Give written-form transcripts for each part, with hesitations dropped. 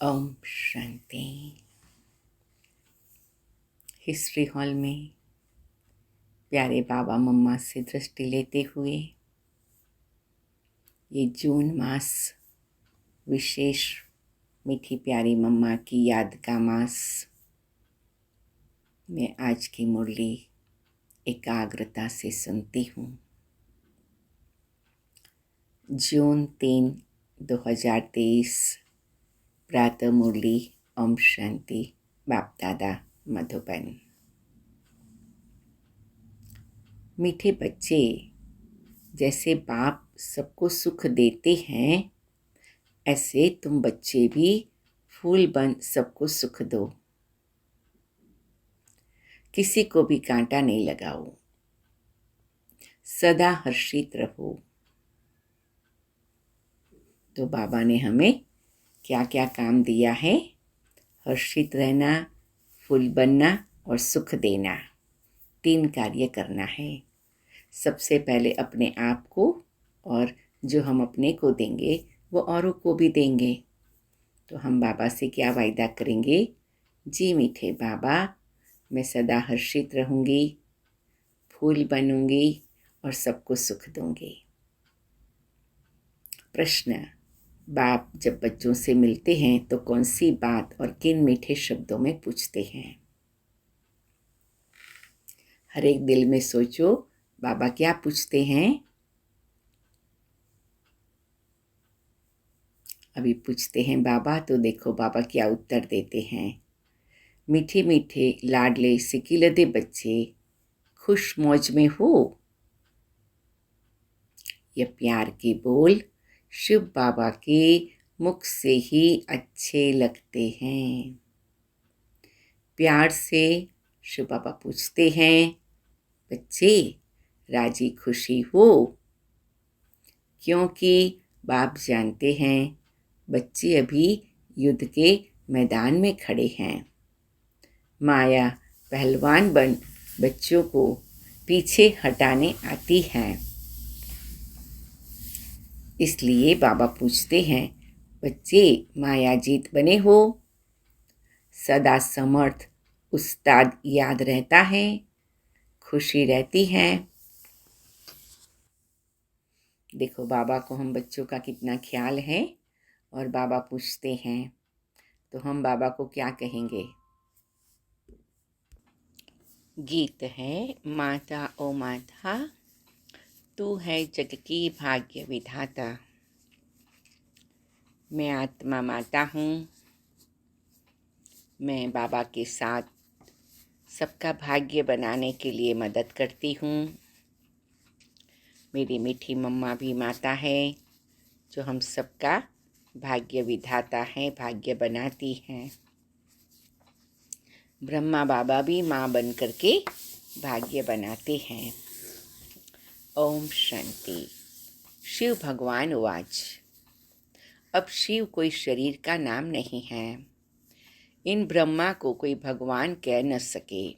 Om Shanti. History hall में प्यारे बाबा मम्मा से दृष्टि लेते हुए ये जून मास विशेष मीठी प्यारी मम्मा की याद का मास में आज की मुरली एकाग्रता से सुनती हूँ। जून 3, 2023 प्रातः मुरली। ओम शांति। बाप दादा मधुबन। मीठे बच्चे, जैसे बाप सबको सुख देते हैं, ऐसे तुम बच्चे भी फूल बन सबको सुख दो। किसी को भी कांटा नहीं लगाओ, सदा हर्षित रहो। तो बाबा ने हमें क्या क्या काम दिया है? हर्षित रहना, फूल बनना और सुख देना, 3 कार्य करना है। सबसे पहले अपने आप को, और जो हम अपने को देंगे वो औरों को भी देंगे। तो हम बाबा से क्या वायदा करेंगे? जी मीठे बाबा, मैं सदा हर्षित रहूँगी, फूल बनूँगी और सबको सुख दूँगी। प्रश्न: बाप जब बच्चों से मिलते हैं तो कौन सी बात और किन मीठे शब्दों में पूछते हैं? हर एक दिल में सोचो, बाबा क्या पूछते हैं? अभी पूछते हैं बाबा, तो देखो बाबा क्या उत्तर देते हैं। मीठे मीठे लाडले सिकिलदे बच्चे, खुश मौज में हो। यह प्यार के बोल शिव बाबा के मुख से ही अच्छे लगते हैं। प्यार से शिव बाबा पूछते हैं, बच्चे राजी खुशी हो? क्योंकि बाप जानते हैं बच्चे अभी युद्ध के मैदान में खड़े हैं। माया पहलवान बन बच्चों को पीछे हटाने आती है। इसलिए बाबा पूछते हैं, बच्चे मायाजीत बने हो? सदा समर्थ उस्ताद याद रहता है, खुशी रहती है। देखो बाबा को हम बच्चों का कितना ख्याल है। और बाबा पूछते हैं तो हम बाबा को क्या कहेंगे? गीत है, माता ओ माता तू है जग की भाग्य विधाता। मैं आत्मा माता हूँ। मैं बाबा के साथ सबका भाग्य बनाने के लिए मदद करती हूँ। मेरी मीठी मम्मा भी माता है, जो हम सबका भाग्य विधाता है, भाग्य बनाती हैं। ब्रह्मा बाबा भी माँ बन करके भाग्य बनाते हैं। ओम शांति। शिव भगवान उवाच। अब शिव कोई शरीर का नाम नहीं है। इन ब्रह्मा को कोई भगवान कह न सके।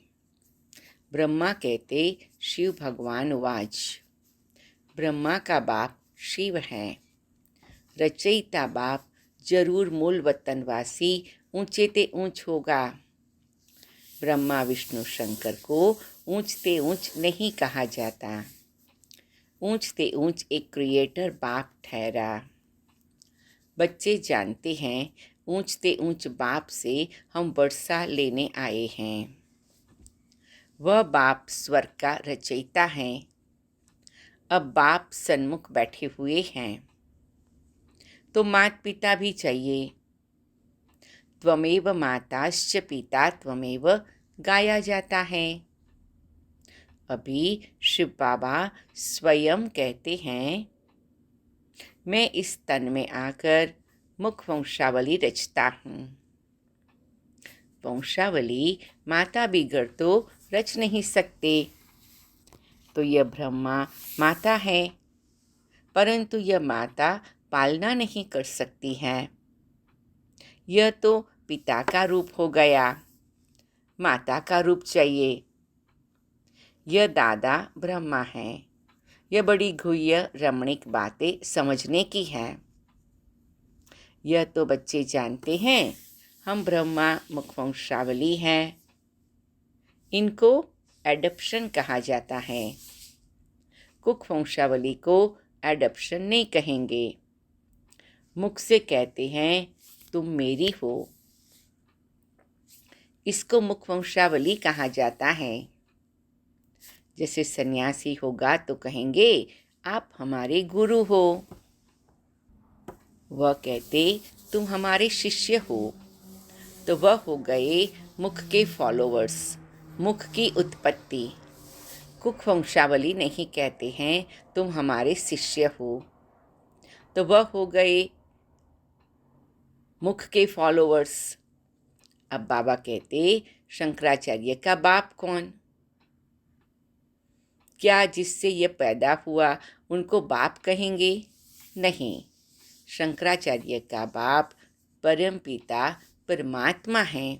ब्रह्मा कहते शिव भगवान उवाच। ब्रह्मा का बाप शिव है। रचयिता बाप जरूर मूल वतनवासी ऊंचे ते ऊंच होगा। ब्रह्मा विष्णु शंकर को ऊंचते ऊंच नहीं कहा जाता। ऊंचते ऊंच एक क्रिएटर बाप ठहरा। बच्चे जानते हैं ऊंचते ऊंच बाप से हम वर्षा लेने आए हैं। वह बाप स्वर्ग का रचयिता है। अब बाप सन्मुख बैठे हुए हैं, तो माता पिता भी चाहिए। त्वमेव माताश्च पिता त्वमेव गाया जाता है। अभी शिव बाबा स्वयं कहते हैं, मैं इस तन में आकर मुख वंशावली रचता हूँ। वंशावली माता बिगड़ तो रच नहीं सकते। तो यह ब्रह्मा माता है, परंतु यह माता पालना नहीं कर सकती है। यह तो पिता का रूप हो गया, माता का रूप चाहिए। यह दादा ब्रह्मा है। यह बड़ी गुह्य रमणीक बातें समझने की है। यह तो बच्चे जानते हैं, हम ब्रह्मा मुखवंशावली हैं। इनको एडप्शन कहा जाता है। कुकवंशावली को एडप्शन नहीं कहेंगे। मुख से कहते हैं तुम मेरी हो, इसको मुखवंशावली कहा जाता है। जैसे सन्यासी होगा तो कहेंगे आप हमारे गुरु हो। वह कहते तुम हमारे शिष्य हो, तो वह हो गए मुख के फॉलोवर्स, मुख की उत्पत्ति। कुकवंशावली नहीं कहते हैं तुम हमारे शिष्य हो, तो वह हो गए मुख के फॉलोवर्स। अब बाबा कहते शंकराचार्य का बाप कौन? क्या जिससे यह पैदा हुआ उनको बाप कहेंगे? नहीं, शंकराचार्य का बाप परमपिता परमात्मा है।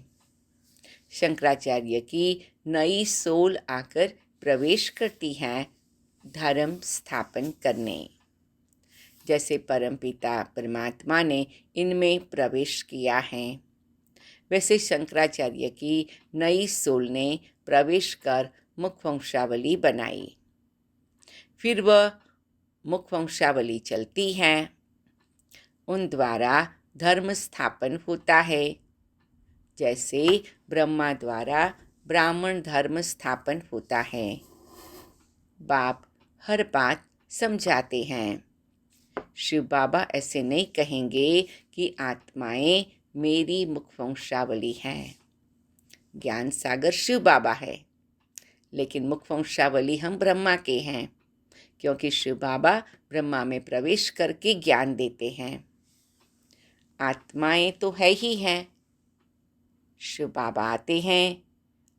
शंकराचार्य की नई सोल आकर प्रवेश करती है धर्म स्थापन करने। जैसे परमपिता परमात्मा ने इनमें प्रवेश किया है, वैसे शंकराचार्य की नई सोल ने प्रवेश कर मुखवंशावली बनाई। फिर वह मुखवंशावली चलती है, उन द्वारा धर्म स्थापन होता है। जैसे ब्रह्मा द्वारा ब्राह्मण धर्म स्थापन होता है। बाप हर बात समझाते हैं। शिव बाबा ऐसे नहीं कहेंगे कि आत्माएं मेरी मुखवंशावली हैं। ज्ञान सागर शिव बाबा है, लेकिन मुखवंशावली हम ब्रह्मा के हैं, क्योंकि शिव बाबा ब्रह्मा में प्रवेश करके ज्ञान देते हैं। आत्माएं तो है ही हैं। शिव बाबा आते हैं,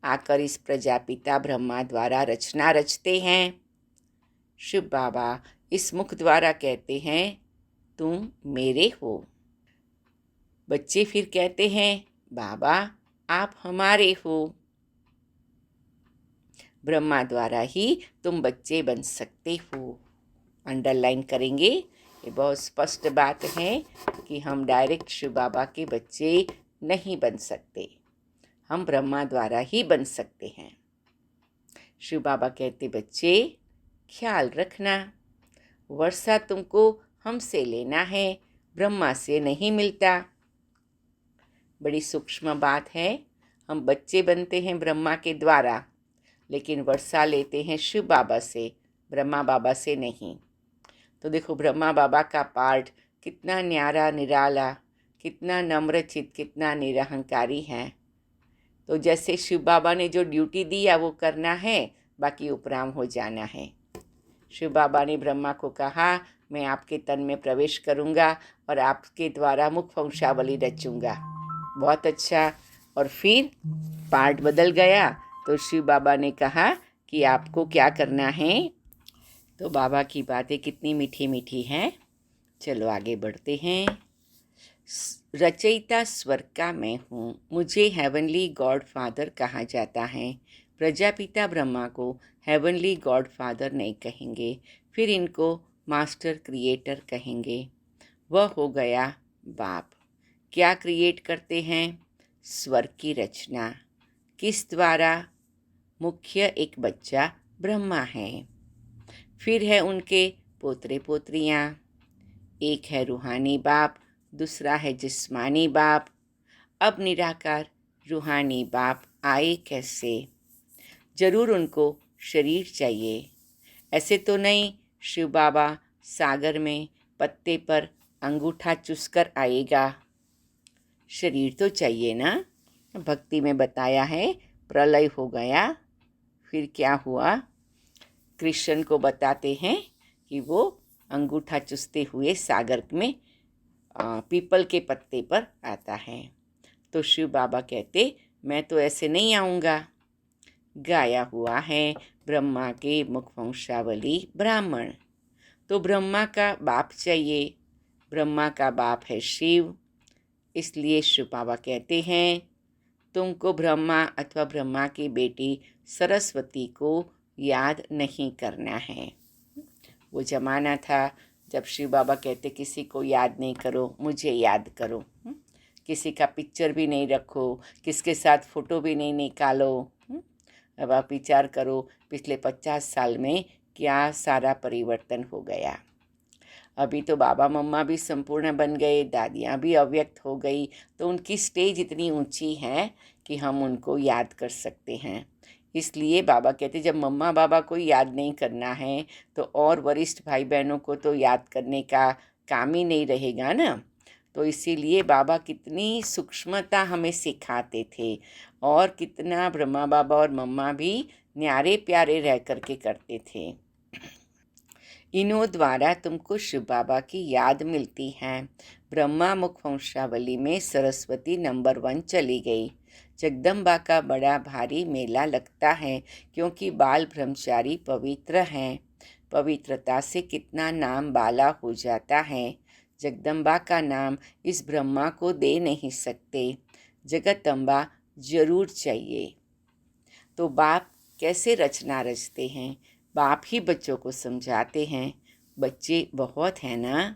आकर इस प्रजापिता ब्रह्मा द्वारा रचना रचते हैं। शिव बाबा इस मुख द्वारा कहते हैं तुम मेरे हो। बच्चे फिर कहते हैं बाबा आप हमारे हो। ब्रह्मा द्वारा ही तुम बच्चे बन सकते हो। अंडरलाइन करेंगे, ये बहुत स्पष्ट बात है कि हम डायरेक्ट शिव बाबा के बच्चे नहीं बन सकते, हम ब्रह्मा द्वारा ही बन सकते हैं। शिव बाबा कहते बच्चे ख्याल रखना, वर्षा तुमको हमसे लेना है, ब्रह्मा से नहीं मिलता। बड़ी सूक्ष्म बात है, हम बच्चे बनते हैं ब्रह्मा के द्वारा, लेकिन वर्षा लेते हैं शिव बाबा से, ब्रह्मा बाबा से नहीं। तो देखो ब्रह्मा बाबा का पार्ट कितना न्यारा निराला, कितना नम्रचित, कितना निरहंकारी है। तो जैसे शिव बाबा ने जो ड्यूटी दिया वो करना है, बाकी उपराम हो जाना है। शिव बाबा ने ब्रह्मा को कहा मैं आपके तन में प्रवेश करूंगा और आपके द्वारा मुखवंशावली रचूंगा। बहुत अच्छा। और फिर पार्ट बदल गया तो शिव बाबा ने कहा कि आपको क्या करना है। तो बाबा की बातें कितनी मीठी मीठी हैं। चलो आगे बढ़ते हैं। रचयिता स्वर्ग का मैं हूँ, मुझे हेवनली गॉड फादर कहा जाता है। प्रजापिता ब्रह्मा को हेवनली गॉड फादर नहीं कहेंगे, फिर इनको मास्टर क्रिएटर कहेंगे। वह हो गया बाप। क्या क्रिएट करते हैं? स्वर्ग की रचना। किस द्वारा? मुख्य एक बच्चा ब्रह्मा है, फिर है उनके पोतरे पोतरियाँ। एक है रूहानी बाप, दूसरा है जिस्मानी बाप। अब निराकार रूहानी बाप आए कैसे? जरूर उनको शरीर चाहिए। ऐसे तो नहीं शिव बाबा सागर में पत्ते पर अंगूठा चुसकर आएगा। शरीर तो चाहिए ना। भक्ति में बताया है प्रलय हो गया, फिर क्या हुआ? कृष्ण को बताते हैं कि वो अंगूठा चुसते हुए सागर में पीपल के पत्ते पर आता है। तो शिव बाबा कहते मैं तो ऐसे नहीं आऊँगा। गाया हुआ है ब्रह्मा के मुखवंशावली ब्राह्मण, तो ब्रह्मा का बाप चाहिए। ब्रह्मा का बाप है शिव, इसलिए शिव बाबा कहते हैं तुमको ब्रह्मा अथवा ब्रह्मा की बेटी सरस्वती को याद नहीं करना है। वो ज़माना था जब शिव बाबा कहते किसी को याद नहीं करो, मुझे याद करो। किसी का पिक्चर भी नहीं रखो, किसके साथ फ़ोटो भी नहीं निकालो। अब आप विचार करो पिछले 50 साल में क्या सारा परिवर्तन हो गया। अभी तो बाबा मम्मा भी संपूर्ण बन गए, दादियाँ भी अव्यक्त हो गई, तो उनकी स्टेज इतनी ऊंची है कि हम उनको याद कर सकते हैं। इसलिए बाबा कहते जब मम्मा बाबा को याद नहीं करना है तो और वरिष्ठ भाई बहनों को तो याद करने का काम ही नहीं रहेगा ना। तो इसीलिए बाबा कितनी सूक्ष्मता हमें सिखाते थे और कितना ब्रह्मा बाबा और मम्मा भी न्यारे प्यारे रह करके करते थे। इन्हों द्वारा तुमको शिव बाबा की याद मिलती है। ब्रह्मा मुख वंशावली में सरस्वती नंबर 1 चली गई। जगदम्बा का बड़ा भारी मेला लगता है क्योंकि बाल ब्रह्मचारी पवित्र हैं। पवित्रता से कितना नाम बाला हो जाता है। जगदम्बा का नाम इस ब्रह्मा को दे नहीं सकते, जगदम्बा जरूर चाहिए। तो बाप कैसे रचना रचते हैं, बाप ही बच्चों को समझाते हैं। बच्चे बहुत हैं ना।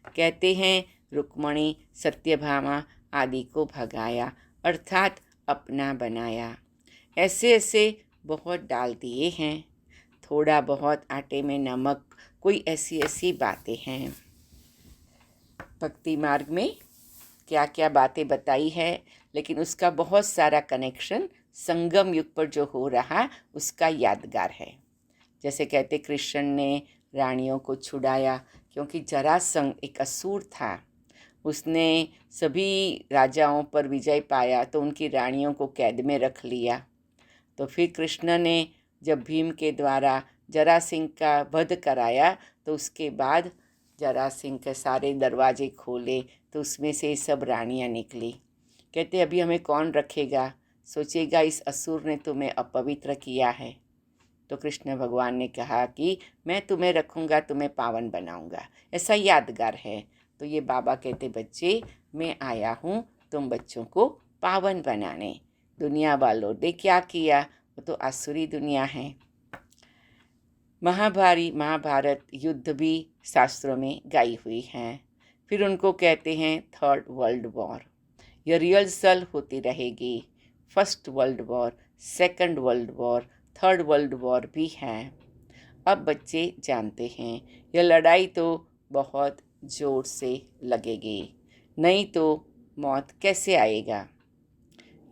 कहते हैं रुक्मणी सत्यभामा आदि को भगाया अर्थात अपना बनाया। ऐसे ऐसे बहुत डाल दिए हैं। थोड़ा बहुत आटे में नमक, कोई ऐसी ऐसी बातें हैं। भक्ति मार्ग में क्या क्या बातें बताई है, लेकिन उसका बहुत सारा कनेक्शन संगम युग पर जो हो रहा उसका यादगार है। जैसे कहते कृष्ण ने रानियों को छुड़ाया क्योंकि जरासंध एक असुर था। उसने सभी राजाओं पर विजय पाया तो उनकी रानियों को कैद में रख लिया। तो फिर कृष्ण ने जब भीम के द्वारा जरासिंह का वध कराया तो उसके बाद जरासिंह के सारे दरवाजे खोले तो उसमें से सब रानियां निकली। कहते अभी हमें कौन रखेगा, सोचेगा इस असुर ने तुम्हें अपवित्र किया है। तो कृष्ण भगवान ने कहा कि मैं तुम्हें रखूँगा, तुम्हें पावन बनाऊँगा। ऐसा यादगार है। तो ये बाबा कहते बच्चे मैं आया हूँ तुम बच्चों को पावन बनाने। दुनिया वालों ने क्या किया, वो तो आसुरी दुनिया है। महाभारत युद्ध भी शास्त्रों में गाई हुई हैं। फिर उनको कहते हैं 3rd वर्ल्ड वॉर। यह रिहर्सल होती रहेगी। 1st world war, 2nd world war, 3rd world war भी है। अब बच्चे जानते हैं यह लड़ाई तो बहुत ज़ोर से लगेगी, नहीं तो मौत कैसे आएगा।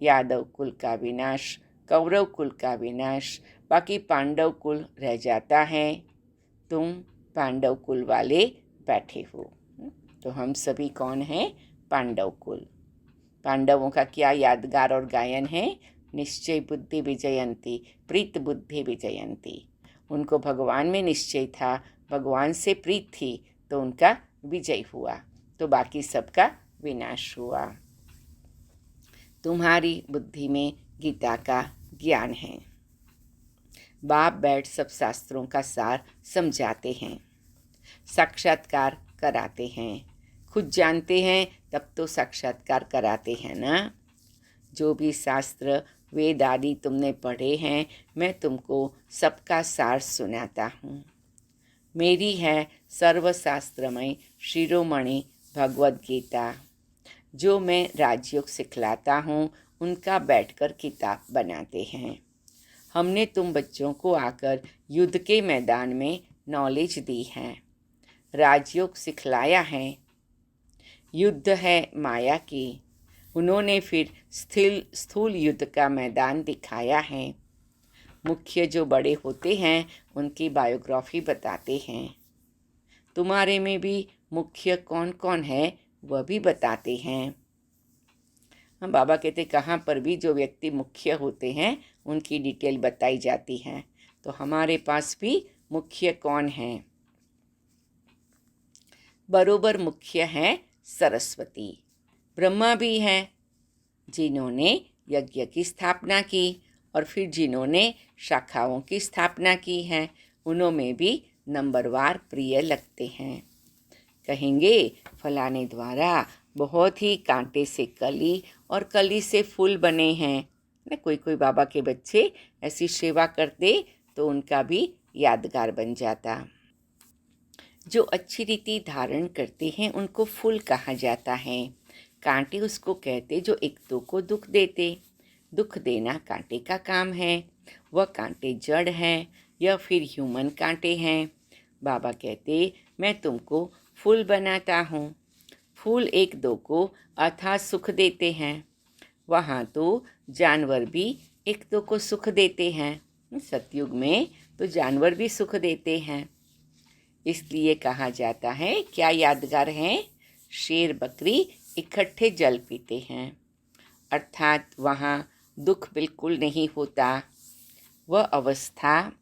यादव कुल का विनाश, कौरव कुल का विनाश, बाकी पांडव कुल रह जाता है। तुम पांडव कुल वाले बैठे हो। तो हम सभी कौन हैं? पांडव कुल। पांडवों का क्या यादगार और गायन है? निश्चय बुद्धि विजयंती, प्रीत बुद्धि विजयंती। उनको भगवान में निश्चय था, भगवान से प्रीत थी, तो उनका विजय हुआ, तो बाकी सबका विनाश हुआ। तुम्हारी बुद्धि में गीता का ज्ञान है। बाप बैठ सब शास्त्रों का सार समझाते हैं, साक्षात्कार कराते हैं। खुद जानते हैं तब तो साक्षात्कार कराते हैं ना। जो भी शास्त्र वेद आदि तुमने पढ़े हैं, मैं तुमको सबका सार सुनाता हूँ। मेरी है सर्वशास्त्रमय शिरोमणि भगवद गीता। जो मैं राजयोग सिखलाता हूँ उनका बैठकर किताब बनाते हैं। हमने तुम बच्चों को आकर युद्ध के मैदान में नॉलेज दी है, राजयोग सिखलाया है। युद्ध है माया की, उन्होंने फिर स्थूल युद्ध का मैदान दिखाया है। मुख्य जो बड़े होते हैं उनकी बायोग्राफी बताते हैं। तुम्हारे में भी मुख्य कौन कौन है वह भी बताते हैं। हम बाबा कहते कहाँ पर भी जो व्यक्ति मुख्य होते हैं उनकी डिटेल बताई जाती है। तो हमारे पास भी मुख्य कौन है? बरोबर मुख्य है सरस्वती। ब्रह्मा भी हैं जिन्होंने यज्ञ की स्थापना की और फिर जिन्होंने शाखाओं की स्थापना की है, उनमें भी नंबरवार प्रिय लगते हैं। कहेंगे फलाने द्वारा बहुत ही कांटे से कली और कली से फूल बने हैं ना। कोई कोई बाबा के बच्चे ऐसी सेवा करते तो उनका भी यादगार बन जाता। जो अच्छी रीति धारण करते हैं उनको फूल कहा जाता है। कांटे उसको कहते जो एक दो को दुख देते। दुख देना कांटे का काम है। वह कांटे जड़ हैं या फिर ह्यूमन कांटे हैं। बाबा कहते मैं तुमको फूल बनाता हूँ। फूल एक दो को अथाह सुख देते हैं। वहाँ तो जानवर भी एक दो को सुख देते हैं। सतयुग में तो जानवर भी सुख देते हैं। इसलिए कहा जाता है, क्या यादगार है, शेर बकरी इकट्ठे जल पीते हैं। अर्थात वहाँ दुख बिल्कुल नहीं होता। वह अवस्था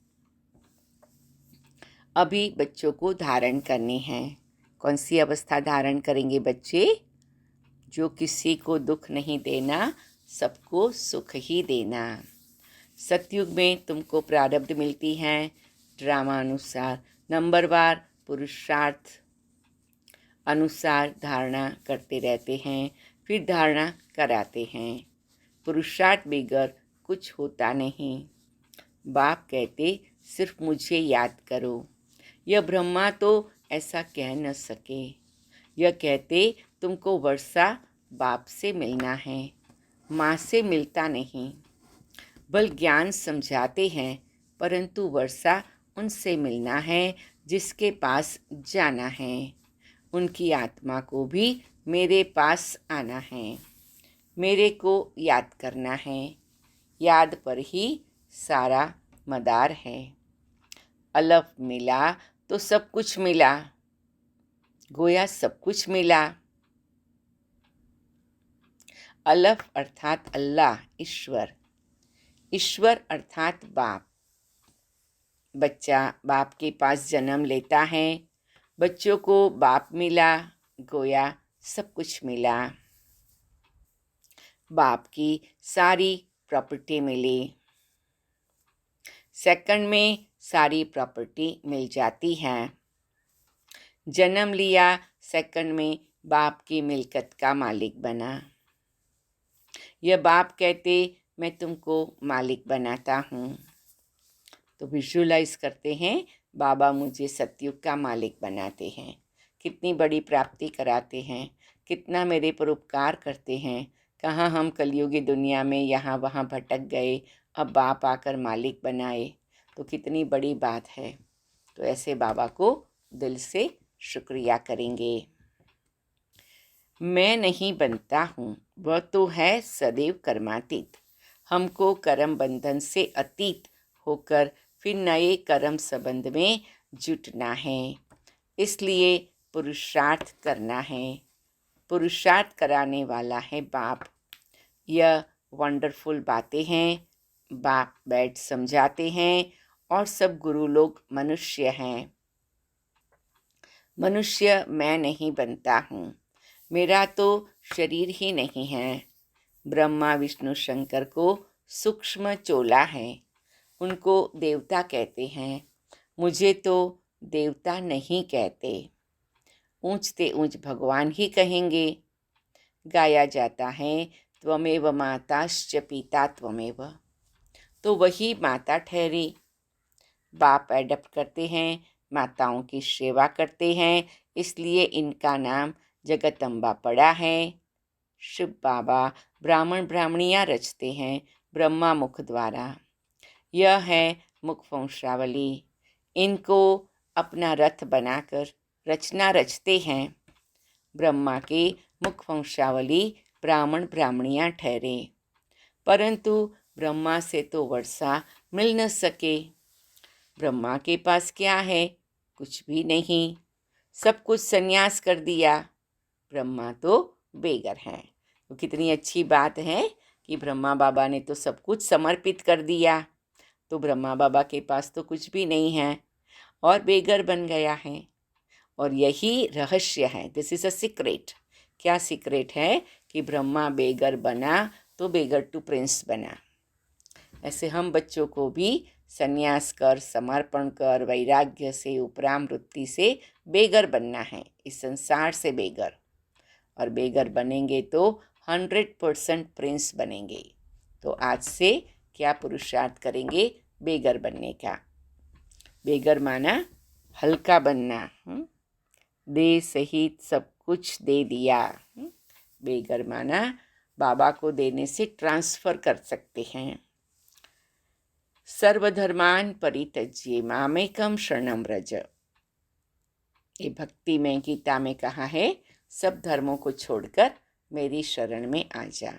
अभी बच्चों को धारण करनी है। कौन सी अवस्था धारण करेंगे बच्चे? जो किसी को दुख नहीं देना, सबको सुख ही देना। सतयुग में तुमको प्रारब्ध मिलती है ड्रामा अनुसार, नंबरवार पुरुषार्थ अनुसार धारणा करते रहते हैं, फिर धारणा कराते हैं। पुरुषार्थ बगैर कुछ होता नहीं। बाप कहते सिर्फ मुझे याद करो। यह ब्रह्मा तो ऐसा कह न सके। यह कहते तुमको वर्षा बाप से मिलना है, माँ से मिलता नहीं। बल ज्ञान समझाते हैं, परंतु वर्षा उनसे मिलना है जिसके पास जाना है। उनकी आत्मा को भी मेरे पास आना है, मेरे को याद करना है। याद पर ही सारा मदार है। अलफ मिला तो सब कुछ मिला, गोया सब कुछ मिला। अलफ अर्थात अल्लाह, ईश्वर। ईश्वर अर्थात बाप। बच्चा बाप के पास जन्म लेता है, बच्चों को बाप मिला, गोया सब कुछ मिला। बाप की सारी प्रॉपर्टी मिली। सेकंड में सारी प्रॉपर्टी मिल जाती है। जन्म लिया, सेकंड में बाप की मिल्कत का मालिक बना। यह बाप कहते मैं तुमको मालिक बनाता हूँ। तो विजुअलाइज करते हैं, बाबा मुझे सतयुग का मालिक बनाते हैं। कितनी बड़ी प्राप्ति कराते हैं, कितना मेरे पर उपकार करते हैं। कहाँ हम कलयुगी दुनिया में यहाँ वहाँ भटक गए, अब बाप आकर मालिक बनाए, तो कितनी बड़ी बात है। तो ऐसे बाबा को दिल से शुक्रिया करेंगे। मैं नहीं बनता हूँ, वह तो है सदैव कर्मातीत। हमको कर्म बंधन से अतीत होकर फिर नए कर्म संबंध में जुटना है। इसलिए पुरुषार्थ करना है। पुरुषार्थ कराने वाला है बाप। यह वंडरफुल बातें हैं। बाप बैठ समझाते हैं और सब गुरु लोग मनुष्य हैं। मनुष्य मैं नहीं बनता हूँ, मेरा तो शरीर ही नहीं है। ब्रह्मा विष्णु शंकर को सूक्ष्म चोला है, उनको देवता कहते हैं। मुझे तो देवता नहीं कहते, ऊंचते ऊंच भगवान ही कहेंगे। गाया जाता है त्वमेव माताश्च पिता त्वमेव, तो वही माता ठहरी। बाप एडप्ट करते हैं, माताओं की सेवा करते हैं, इसलिए इनका नाम जगदम्बा पड़ा है। शिव बाबा ब्राह्मण ब्राह्मणियाँ रचते हैं ब्रह्मा मुख द्वारा। यह है मुख वंशावली। इनको अपना रथ बनाकर रचना रचते हैं। ब्रह्मा के मुख वंशावली ब्राह्मण ब्राह्मणियाँ ठहरे, परंतु ब्रह्मा से तो वर्षा मिल न सके। ब्रह्मा के पास क्या है? कुछ भी नहीं, सब कुछ संन्यास कर दिया। ब्रह्मा तो बेगर हैं। तो कितनी अच्छी बात है कि ब्रह्मा बाबा ने तो सब कुछ समर्पित कर दिया, तो ब्रह्मा बाबा के पास तो कुछ भी नहीं है और बेगर बन गया है। और यही रहस्य है, दिस इज़ अ सीक्रेट। क्या सीक्रेट है? कि ब्रह्मा बेगर बना तो बेगर टू प्रिंस बना। ऐसे हम बच्चों को भी संन्यास कर, समर्पण कर, वैराग्य से, उपराम वृत्ति से बेगर बनना है, इस संसार से बेगर। और बेगर बनेंगे तो 100% प्रिंस बनेंगे। तो आज से क्या पुरुषार्थ करेंगे बेगर बनने का? बेगर माना हल्का बनना, दे सहित सब कुछ दे दिया। बेगर माना बाबा को देने से ट्रांसफ़र कर सकते हैं। सर्वधर्मान परित्यज्य मामेकम शरणम व्रज, ये भक्ति में गीता में कहा है, सब धर्मों को छोड़कर मेरी शरण में आ जा।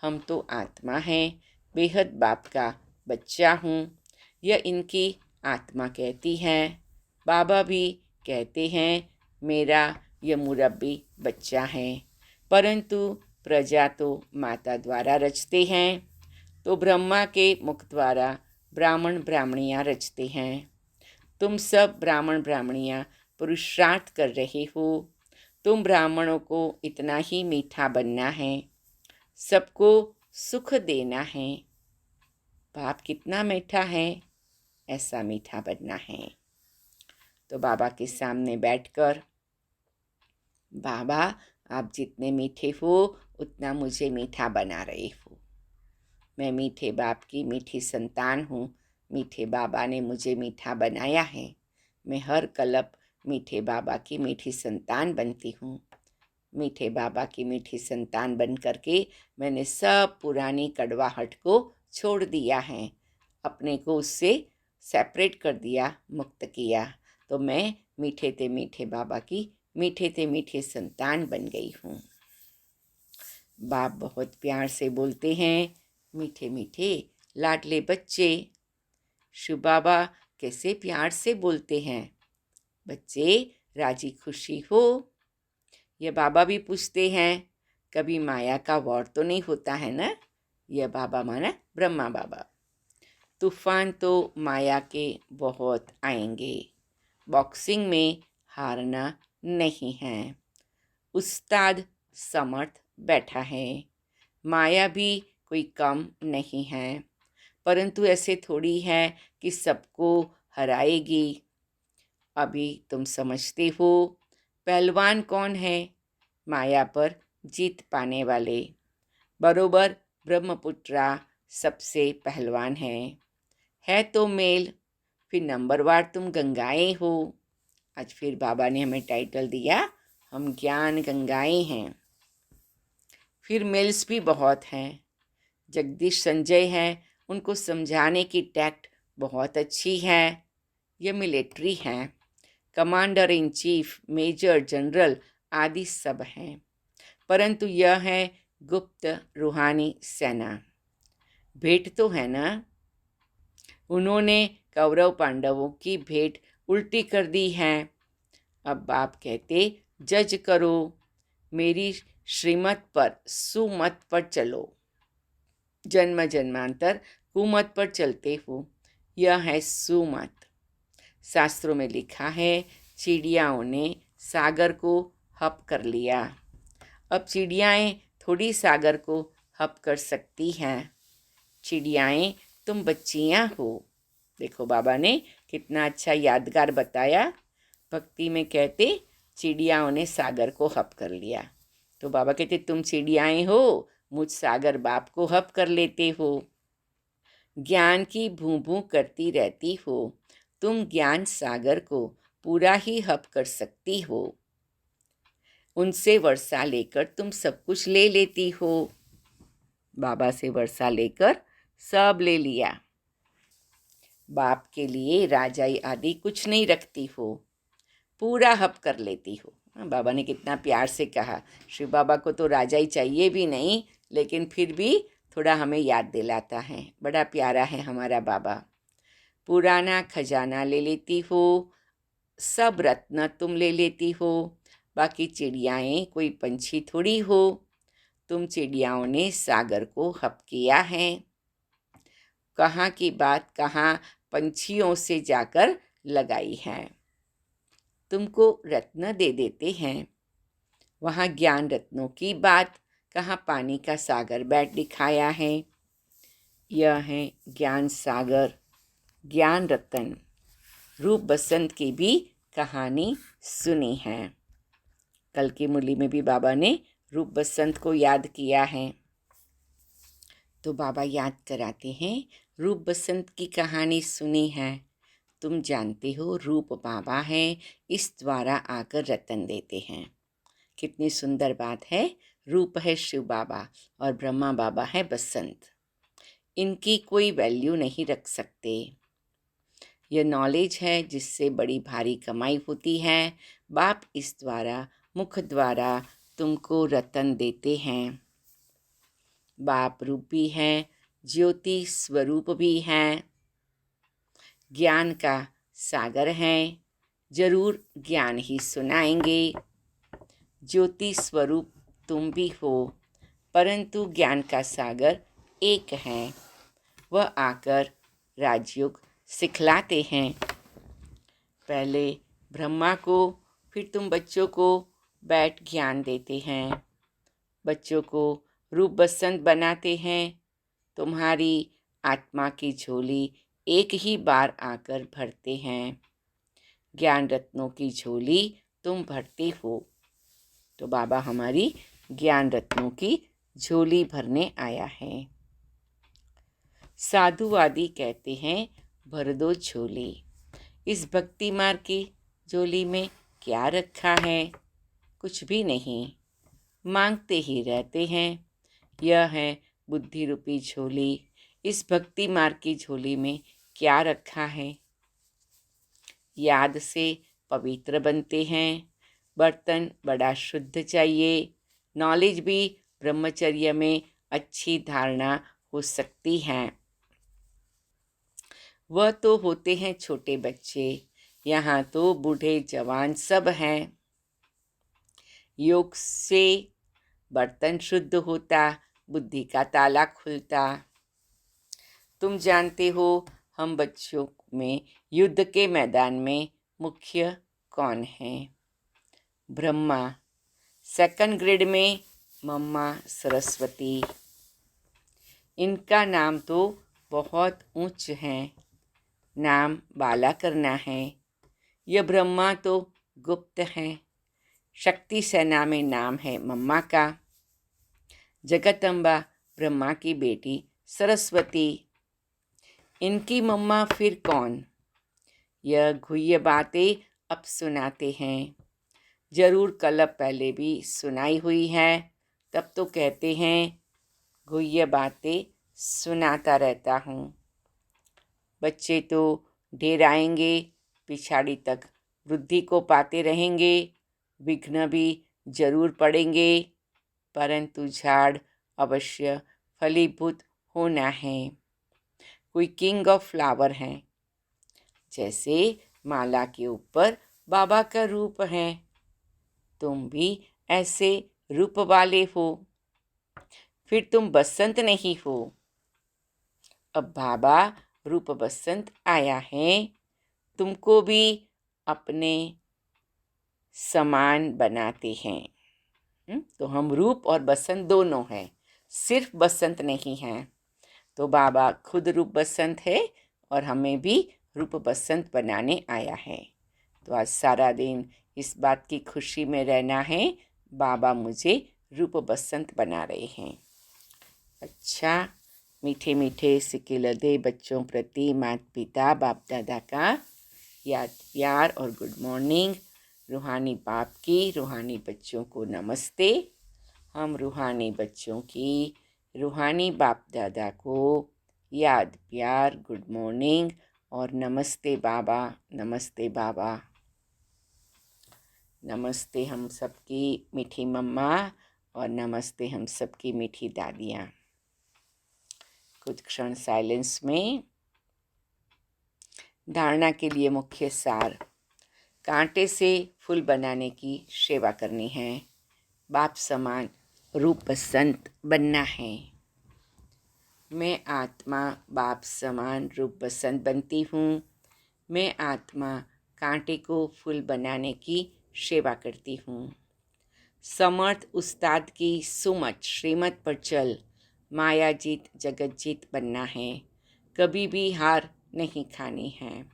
हम तो आत्मा हैं, बेहद बाप का बच्चा हूँ, यह इनकी आत्मा कहती है। बाबा भी कहते हैं मेरा यह मुरब्बी बच्चा है, परंतु प्रजा तो माता द्वारा रचते हैं, तो ब्रह्मा के मुख द्वारा ब्राह्मण ब्राह्मणियाँ रचते हैं। तुम सब ब्राह्मण ब्राह्मणियाँ पुरुषार्थ कर रहे हो। तुम ब्राह्मणों को इतना ही मीठा बनना है, सबको सुख देना है। बाप कितना मीठा है, ऐसा मीठा बनना है। तो बाबा के सामने बैठकर, बाबा आप जितने मीठे हो उतना मुझे मीठा बना रहे हो। मैं मीठे बाप की मीठी संतान हूँ, मीठे बाबा ने मुझे मीठा बनाया है। मैं हर कल्प मीठे बाबा की मीठी संतान बनती हूँ। मीठे बाबा की मीठी संतान बन करके मैंने सब पुरानी कड़वाहट को छोड़ दिया है, अपने को उससे सेपरेट कर दिया, मुक्त किया। तो मैं मीठे ते मीठे बाबा की मीठे ते मीठी संतान बन गई हूँ। बाप बहुत प्यार से बोलते हैं, मीठे मीठे लाडले बच्चे। शिव बाबा कैसे प्यार से बोलते हैं, बच्चे राजी खुशी हो। यह बाबा भी पूछते हैं, कभी माया का वॉर तो नहीं होता है ना। यह बाबा माना ब्रह्मा बाबा। तूफान तो माया के बहुत आएंगे, बॉक्सिंग में हारना नहीं है। उस्ताद समर्थ बैठा है, माया भी कोई कम नहीं है, परंतु ऐसे थोड़ी है कि सबको हराएगी। अभी तुम समझते हो पहलवान कौन है, माया पर जीत पाने वाले। बरोबर ब्रह्मपुत्रा सबसे पहलवान है तो मेल, फिर नंबरवार तुम गंगाएं हो। आज फिर बाबा ने हमें टाइटल दिया, हम ज्ञान गंगाएं हैं। फिर मेल्स भी बहुत हैं। जगदीश संजय हैं, उनको समझाने की टैक्ट बहुत अच्छी है। ये मिलिट्री हैं, commander in chief, major general आदि सब हैं, परंतु यह है गुप्त रूहानी सेना। भेंट तो है ना, उन्होंने कौरव पांडवों की भेंट उल्टी कर दी है। अब आप कहते जज करो, मेरी श्रीमत पर सुमत पर चलो। जन्म जन्मांतर कुमत पर चलते हो, यह है सुमत। शास्त्रों में लिखा है, चिड़ियाओं ने सागर को हप कर लिया। अब चिड़ियाएँ थोड़ी सागर को हप कर सकती हैं। चिड़ियाएँ तुम बच्चियाँ हो। देखो बाबा ने कितना अच्छा यादगार बताया। भक्ति में कहते चिड़ियाओं ने सागर को हप कर लिया, तो बाबा कहते तुम चिड़ियाएँ हो, मुझ सागर बाप को हप कर लेते हो। ज्ञान की भूं भूं करती रहती हो, तुम ज्ञान सागर को पूरा ही हप कर सकती हो। उनसे वर्षा लेकर तुम सब कुछ ले लेती हो। बाबा से वर्षा लेकर सब ले लिया। बाप के लिए राजाई आदि कुछ नहीं रखती हो, पूरा हप कर लेती हो। बाबा ने कितना प्यार से कहा। शिव बाबा को तो राजाई चाहिए भी नहीं, लेकिन फिर भी थोड़ा हमें याद दिलाता है। बड़ा प्यारा है हमारा बाबा। पुराना खजाना ले लेती हो, सब रत्न तुम ले लेती हो। बाकी चिड़ियाएँ कोई पंछी थोड़ी हो, तुम चिड़ियाओं ने सागर को हप किया है। कहाँ की बात कहाँ पंछियों से जाकर लगाई है। तुमको रत्न दे देते हैं, वहाँ ज्ञान रत्नों की बात कहाँ पानी का सागर बैठ दिखाया है। यह है ज्ञान सागर, ज्ञान रतन। रूप बसंत की भी कहानी सुनी है। कल की मुरली में भी बाबा ने रूप बसंत को याद किया है। तो बाबा याद कराते हैं, रूप बसंत की कहानी सुनी है तुम जानते हो रूप बाबा हैं, इस द्वारा आकर रतन देते हैं। कितनी सुंदर बात है। रूप है शिव बाबा और ब्रह्मा बाबा है बसंत। इनकी कोई वैल्यू नहीं रख सकते। यह नॉलेज है जिससे बड़ी भारी कमाई होती है। बाप इस द्वारा मुख द्वारा तुमको रतन देते हैं। बाप रूपी हैं, ज्योति स्वरूप भी हैं, ज्ञान का सागर हैं, जरूर ज्ञान ही सुनाएंगे। ज्योति स्वरूप तुम भी हो, परंतु ज्ञान का सागर एक है। वह आकर राजयोग सिखलाते हैं। पहले ब्रह्मा को, फिर तुम बच्चों को बैठ ज्ञान देते हैं। बच्चों को रूप बसंत बनाते हैं। तुम्हारी आत्मा की झोली एक ही बार आकर भरते हैं। ज्ञान रत्नों की झोली तुम भरते हो। तो बाबा हमारी ज्ञान रत्नों की झोली भरने आया है। साधुवादी कहते हैं भर दो झोली। इस भक्ति मार्ग की झोली में क्या रखा है? कुछ भी नहीं, मांगते ही रहते हैं। यह है बुद्धि रूपी झोली। इस भक्ति मार्ग की झोली में क्या रखा है? याद से पवित्र बनते हैं। बर्तन बड़ा शुद्ध चाहिए। नॉलेज भी ब्रह्मचर्य में अच्छी धारणा हो सकती है। वह तो होते हैं छोटे बच्चे, यहाँ तो बूढ़े जवान सब हैं। योग से बर्तन शुद्ध होता, बुद्धि का ताला खुलता। तुम जानते हो हम बच्चों में युद्ध के मैदान में मुख्य कौन है? ब्रह्मा। सेकंड ग्रेड में मम्मा सरस्वती। इनका नाम तो बहुत ऊंच है। नाम बाला करना है। यह ब्रह्मा तो गुप्त हैं। शक्ति सेना में नाम है मम्मा का। जगदम्बा ब्रह्मा की बेटी सरस्वती। इनकी मम्मा फिर कौन? यह गुह्य बातें अब सुनाते हैं। जरूर कल पहले भी सुनाई हुई है। तब तो कहते हैं गुह्य बातें सुनाता रहता हूँ। बच्चे तो ढेर आएंगे, पिछाड़ी तक वृद्धि को पाते रहेंगे। विघ्न भी जरूर पड़ेंगे, परंतु झाड़ अवश्य फलीभूत होना है। कोई किंग ऑफ फ्लावर है। जैसे माला के ऊपर बाबा का रूप है, तुम भी ऐसे रूप वाले हो। फिर तुम बसंत नहीं हो। अब बाबा रूप बसंत आया है, तुमको भी अपने समान बनाते हैं। तो हम रूप और बसंत दोनों हैं, सिर्फ बसंत नहीं हैं। तो बाबा खुद रूप बसंत है और हमें भी रूप बसंत बनाने आया है। तो आज सारा दिन इस बात की खुशी में रहना है, बाबा मुझे रूप बसंत बना रहे हैं। अच्छा, मीठे मीठे सिकिलदे बच्चों प्रति माता पिता बाप दादा का याद प्यार और गुड मॉर्निंग। रूहानी बाप की रूहानी बच्चों को नमस्ते। हम रूहानी बच्चों की रूहानी बाप दादा को याद प्यार गुड मॉर्निंग और नमस्ते बाबा, नमस्ते बाबा। नमस्ते हम सबकी मीठी मम्मा और नमस्ते हम सबकी मीठी दादियाँ। कुछ क्षण साइलेंस में धारणा के लिए मुख्य सार। कांटे से फूल बनाने की सेवा करनी है। बाप समान रूप बसंत बनना है। मैं आत्मा बाप समान रूप बसंत बनती हूँ। मैं आत्मा कांटे को फूल बनाने की सेवा करती हूँ। समर्थ उस्ताद की सुमत श्रीमत पर चल, माया जीत जगत जीत बनना है। कभी भी हार नहीं खानी है।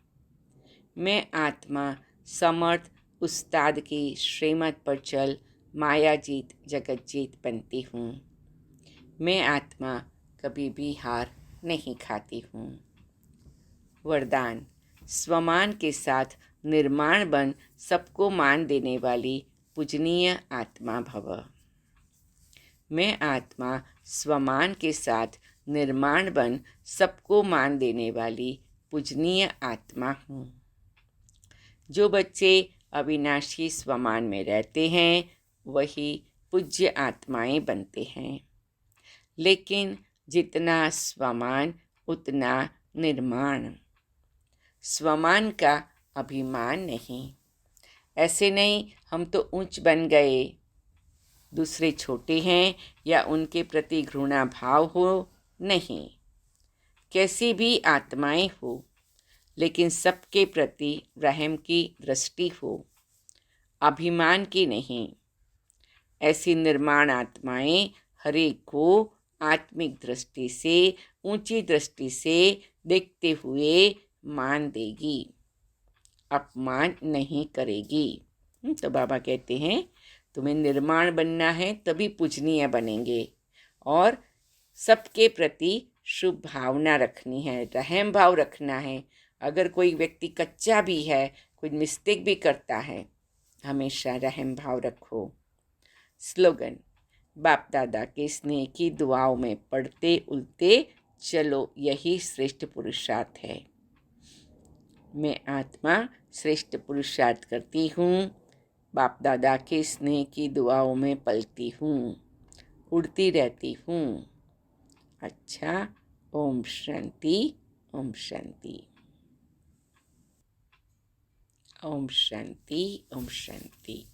मैं आत्मा समर्थ उस्ताद की श्रीमत पर चल, माया जीत जगत जीत बनती हूँ। मैं आत्मा कभी भी हार नहीं खाती हूँ। वरदान। स्वमान के साथ निर्माण बन सबको मान देने वाली पूजनीय आत्मा भव। मैं आत्मा स्वमान के साथ निर्माण बन सबको मान देने वाली पूजनीय आत्मा हूँ। जो बच्चे अविनाशी स्वमान में रहते हैं वही पूज्य आत्माएं बनते हैं। लेकिन जितना स्वमान उतना निर्माण। स्वमान का अभिमान नहीं। ऐसे नहीं हम तो ऊंच बन गए, दूसरे छोटे हैं या उनके प्रति घृणा भाव हो, नहीं। कैसी भी आत्माएं हो, लेकिन सबके प्रति रहम की दृष्टि हो, अभिमान की नहीं। ऐसी निर्माण आत्माएं हरेक को आत्मिक दृष्टि से, ऊंची दृष्टि से देखते हुए मान देगी, अपमान नहीं करेगी। तो बाबा कहते हैं तुम्हें निर्माण बनना है तभी पूजनीय बनेंगे, और सबके प्रति शुभ भावना रखनी है, रहम भाव रखना है। अगर कोई व्यक्ति कच्चा भी है, कोई मिस्टेक भी करता है, हमेशा रहम भाव रखो। स्लोगन, बाप दादा के स्नेह की दुआओं में पढ़ते उलते चलो, यही श्रेष्ठ पुरुषार्थ है। मैं आत्मा श्रेष्ठ पुरुषार्थ करती हूँ, बाप दादा के स्नेह की दुआओं में पलती हूँ, उड़ती रहती हूँ। अच्छा, ओम शांति, ओम शांति, ओम शांति, ओम शांति।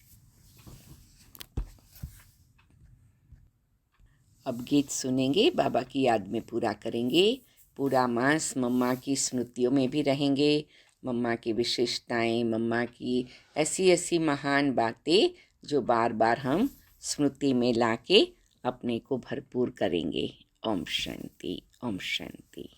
अब गीत सुनेंगे, बाबा की याद में पूरा करेंगे। पूरा मास मम्मा की स्मृतियों में भी रहेंगे। मम्मा की विशेषताएं, मम्मा की ऐसी ऐसी महान बातें जो बार बार हम स्मृति में लाके अपने को भरपूर करेंगे। ओम शांति, ओम शांति।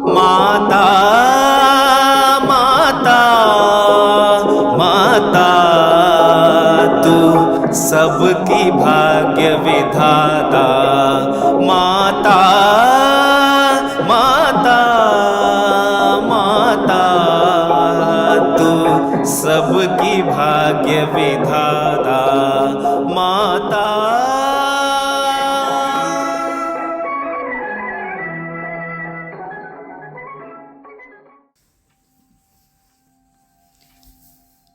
माता माता माता तू सबकी भाग्य विधाता। माता माता माता तू सबकी भाग्य विधाता। माता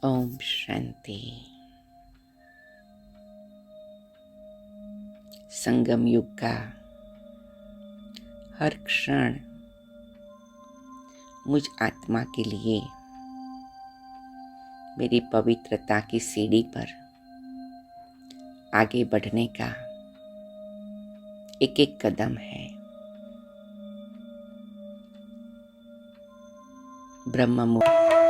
ओम शांति। संगम युग का हर क्षण मुझ आत्मा के लिए मेरी पवित्रता की सीढ़ी पर आगे बढ़ने का एक एक कदम है। ब्रह्म मुहूर्त